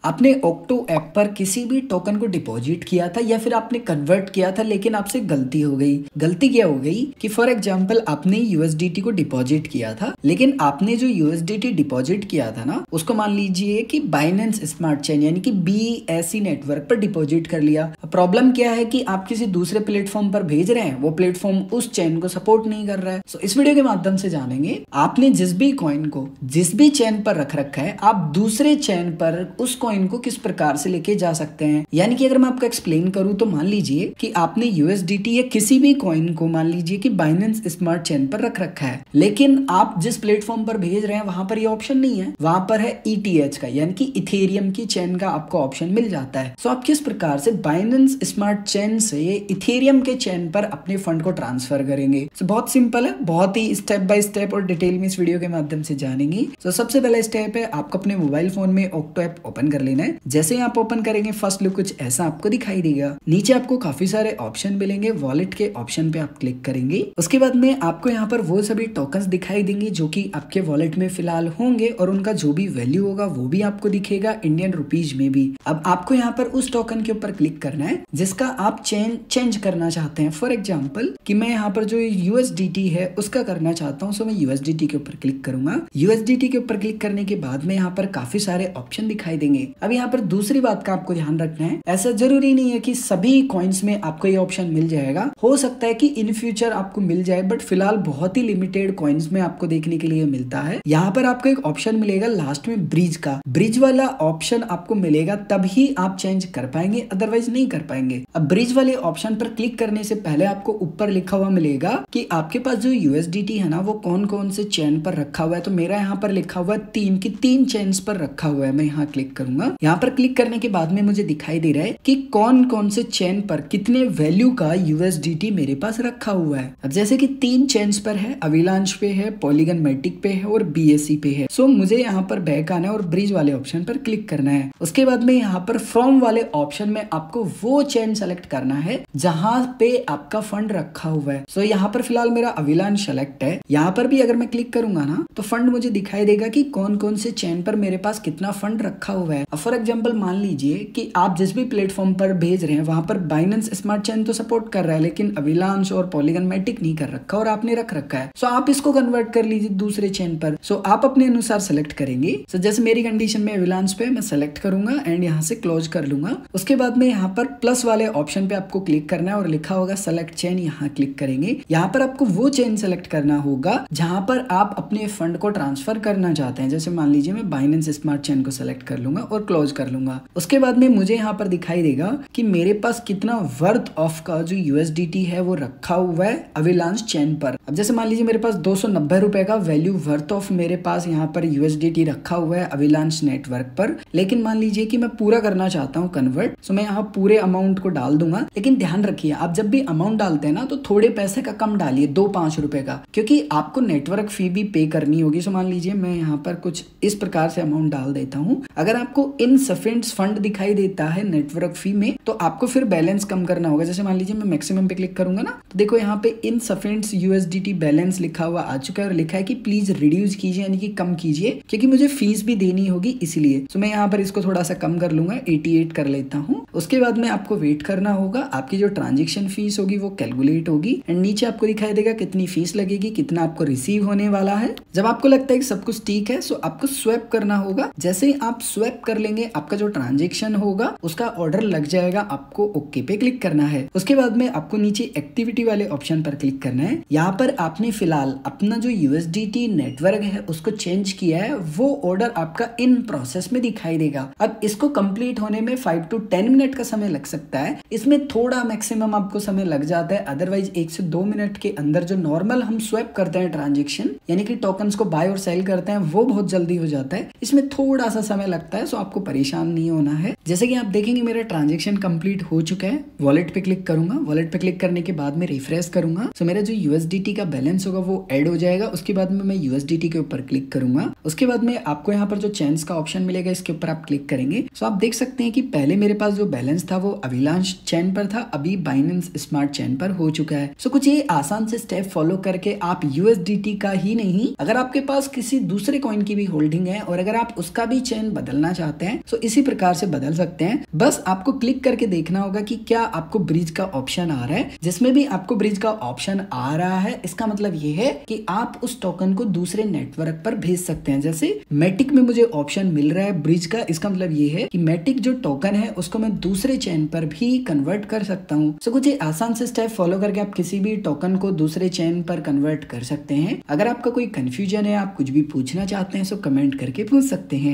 आपने ओक्टो ऐप पर किसी भी टोकन को डिपॉजिट किया था या फिर आपने कन्वर्ट किया था, लेकिन आपसे गलती हो गई। गलती क्या हो गई कि फॉर एग्जांपल आपने यूएसडीटी को डिपॉजिट किया था, लेकिन आपने जो यूएसडीटी डिपॉजिट किया था ना, उसको मान लीजिए कि बाइनेंस स्मार्ट चेन यानी कि BSC नेटवर्क पर डिपॉजिट कर लिया। प्रॉब्लम क्या है कि आप किसी दूसरे प्लेटफॉर्म पर भेज रहे हैं, वो प्लेटफॉर्म उस चेन को सपोर्ट नहीं कर रहा है। सो इस वीडियो के माध्यम से जानेंगे आपने जिस भी कॉइन को जिस भी चेन पर रख रखा है, आप दूसरे चेन पर उस कॉइन को किस प्रकार से लेके जा सकते हैं। यानी कि अगर मैं आपको एक्सप्लेन करूं तो मान लीजिए कि आपने यूएसडीटी या किसी भी कॉइन को मान लीजिए कि बाइनेंस स्मार्ट चेन पर रख रखा है, लेकिन आप जिस प्लेटफॉर्म पर भेज रहे हैं वहां पर ये ऑप्शन नहीं है, वहां पर है ETH का यानी कि इथेरियम की चेन का आपको ऑप्शन मिल जाता है। सो आप किस प्रकार से बाइनेंस स्मार्ट चेन से इथेरियम के चेन पर अपने फंड को ट्रांसफर करेंगे। सो बहुत सिंपल है, बहुत ही स्टेप बाय स्टेप और डिटेल में इस वीडियो के माध्यम से जानेंगे। सो सबसे पहला स्टेप है आपको अपने मोबाइल फोन में ओक्टो ऐप ओपन कर लेना है। जैसे ही आप ओपन करेंगे फर्स्ट लुक कुछ ऐसा आपको दिखाई देगा। नीचे आपको काफी सारे ऑप्शन मिलेंगे, वॉलेट के ऑप्शन पे आप क्लिक करेंगे। उसके बाद में आपको यहाँ पर वो सभी टोकन्स दिखाई देंगे जो कि आपके वॉलेट में फिलहाल होंगे और उनका जो भी वैल्यू होगा वो भी आपको दिखेगा इंडियन रुपीज में भी। अब आपको यहाँ पर उस टोकन के ऊपर क्लिक करना है जिसका आप चेंज करना चाहते हैं। फॉर एग्जाम्पल कि मैं यहाँ पर जो USDT है उसका करना चाहता हूँ, सो मैं USDT के ऊपर क्लिक करूंगा। USDT के ऊपर क्लिक करने के बाद में यहाँ पर काफी सारे ऑप्शन दिखाई देंगे। अब यहाँ पर दूसरी बात का आपको ध्यान रखना है, ऐसा जरूरी नहीं है कि सभी कॉइन्स में आपको ये ऑप्शन मिल जाएगा। हो सकता है कि इन फ्यूचर आपको मिल जाए, बट फिलहाल बहुत ही लिमिटेड कॉइन्स में आपको देखने के लिए मिलता है। यहाँ पर आपको एक ऑप्शन मिलेगा लास्ट में ब्रिज का, ब्रिज वाला ऑप्शन आपको मिलेगा तभी आप चेंज कर पाएंगे, अदरवाइज नहीं कर पाएंगे। अब ब्रिज वाले ऑप्शन पर क्लिक करने से पहले आपको ऊपर लिखा हुआ मिलेगा कि आपके पास जो USDT है ना वो कौन कौन से चेन पर रखा हुआ है। तो मेरा यहाँ पर लिखा हुआ है 3 चेन्स पर रखा हुआ है। मैं यहाँ क्लिक करूंगा। यहाँ पर क्लिक करने के बाद में मुझे दिखाई दे रहा है कि कौन कौन से चेन पर कितने वैल्यू का USDT मेरे पास रखा हुआ है। अब जैसे कि 3 चेन्स पर है, अविलांश पे है, पॉलीगन मैटिक पे है और BSC पे है। सो मुझे यहाँ पर बैक आना है और ब्रिज वाले ऑप्शन पर क्लिक करना है। उसके बाद में यहाँ पर फ्रॉम वाले ऑप्शन में आपको वो चेन सेलेक्ट करना है जहां पे आपका फंड रखा हुआ है। सो यहाँ पर फिलहाल मेरा अविलांश सेलेक्ट है। यहाँ पर भी अगर मैं क्लिक करूंगा ना तो फंड मुझे दिखाई देगा कि कौन कौन से चेन पर मेरे पास कितना फंड रखा हुआ है। फॉर एग्जांपल मान लीजिए कि आप जिस भी प्लेटफॉर्म पर भेज रहे हैं वहां पर बाइनेंस स्मार्ट चेन तो सपोर्ट कर रहा है, लेकिन अविलांश और पॉलीगन मैटिक नहीं कर रखा और आपने रख रखा है। सो आप इसको कन्वर्ट कर लीजिए दूसरे चेन पर। सो आप अपने अनुसार सेलेक्ट करेंगे। सो जैसे मेरी कंडीशन में अविलांश पे मैं सेलेक्ट करूंगा एंड यहाँ से क्लोज कर लूंगा। उसके बाद में यहाँ पर प्लस वाले ऑप्शन पे आपको क्लिक करना है और लिखा होगा सेलेक्ट चेन, यहाँ क्लिक करेंगे। यहाँ पर आपको वो चेन सेलेक्ट करना होगा जहां पर आप अपने फंड को ट्रांसफर करना चाहते हैं। जैसे मान लीजिए मैं बाइनेंस स्मार्ट चेन को सेलेक्ट कर लूंगा और क्लोज कर लूंगा। उसके बाद में मुझे यहाँ पर दिखाई देगा कि मेरे पास कितना वर्थ ऑफ का जो USDT है वो रखा हुआ है अविलांश चेन पर। अब जैसे मान लीजिए मेरे पास 290 रुपए का वैल्यू वर्थ ऑफ मेरे पास यहाँ पर USDT रखा हुआ है अविलांश नेटवर्क पर, लेकिन मान लीजिए कि मैं पूरा करना चाहता हूँ कन्वर्ट। सो मैं यहाँ पूरे अमाउंट को डाल दूंगा, लेकिन ध्यान रखिए आप जब भी अमाउंट डालते हैं ना तो थोड़े पैसे का कम डालिए, 2-5 रुपए का, क्योंकि आपको नेटवर्क फी भी पे करनी होगी। सो मान लीजिए मैं यहाँ पर कुछ इस प्रकार से अमाउंट डाल देता हूँ। अगर आपको इनसफिशिएंट फंड दिखाई देता है नेटवर्क फी में तो आपको फिर बैलेंस कम करना होगा। जैसे मान लीजिए मैं मैक्सिमम पे क्लिक करूंगा ना तो देखो यहाँ पे इनसफिशिएंट USDT बैलेंस लिखा हुआ आ चुका है और लिखा है कि प्लीज रिड्यूस कीजिए यानी कि कम कीजिए, क्योंकि मुझे फीस भी देनी होगी इसलिए। तो मैं यहाँ पर इसको थोड़ा सा कम कर लूंगा, 88 कर लेता हूँ। उसके बाद में आपको वेट करना होगा, आपकी जो ट्रांजेक्शन फीस होगी वो कैलकुलेट होगी एंड नीचे आपको दिखाई देगा कितनी फीस लगेगी, कितना आपको रिसीव होने वाला है। जब आपको लगता है कि सब कुछ ठीक है सो आपको स्वैप करना होगा। जैसे ही आप स्वैप कर लेंगे आपका जो ट्रांजेक्शन होगा उसका ऑर्डर लग जाएगा, आपको ओके पे क्लिक करना है। उसके बाद में आपको नीचे एक्टिविटी वाले ऑप्शन पर क्लिक करना है। यहाँ पर आपने फिलहाल अपना जो USDT नेटवर्क है उसको चेंज किया है, वो ऑर्डर आपका इन प्रोसेस में दिखाई देगा। अब इसको कंप्लीट होने में 5 to 10 मिनट का समय लग सकता है, इसमें थोड़ा मैक्सिमम आपको समय लग जाता है, अदरवाइज 1 से 2 मिनट के अंदर जो नॉर्मल हम स्वैप करते हैं ट्रांजेक्शन यानी कि टोकन्स को बाय और सेल करते हैं वो बहुत जल्दी हो जाता है। इसमें थोड़ा सा समय लगता है, सो आपको परेशान नहीं होना है। जैसे कि आप देखेंगे मेरा ट्रांजेक्शन कंप्लीट हो चुका है। वॉलेट पे क्लिक करूंगा, वॉलेट पे क्लिक करने के बाद में रिफ्रेश करूंगा, सो मेरा जो USDT का बैलेंस होगा वो ऐड हो जाएगा। उसके बाद में मैं USDT के ऊपर क्लिक करूंगा। उसके बाद में आपको यहाँ पर जो चेन्स का ऑप्शन मिलेगा इसके ऊपर आप क्लिक करेंगे। सो आप देख सकते हैं कि पहले मेरे पास जो बैलेंस था वो अविलांश चेन पर था, अभी बाइनेंस स्मार्ट चेन पर हो चुका है। सो कुछ ये आसान से स्टेप फॉलो करके आप USDT का ही नहीं, अगर आपके पास किसी दूसरे कॉइन की भी होल्डिंग है और अगर आप उसका भी चेन बदलना चाहते चाहते हैं तो इसी प्रकार से बदल सकते हैं। बस आपको क्लिक करके देखना होगा कि क्या आपको ब्रिज का ऑप्शन आ रहा है। जिसमें भी आपको ब्रिज का ऑप्शन आ रहा है इसका मतलब ये है कि आप उस टोकन को दूसरे नेटवर्क पर भेज सकते हैं। जैसे मैटिक में मुझे ऑप्शन मिल रहा है ब्रिज का, इसका मतलब ये है कि मैटिक जो टोकन है उसको मैं दूसरे चेन पर भी कन्वर्ट कर सकता हूँ। सो कुछ आसान से स्टेप फॉलो करके आप किसी भी टोकन को दूसरे चेन पर कन्वर्ट कर सकते हैं। अगर आपका कोई कंफ्यूजन है, आप कुछ भी पूछना चाहते हैं तो कमेंट करके पूछ सकते हैं।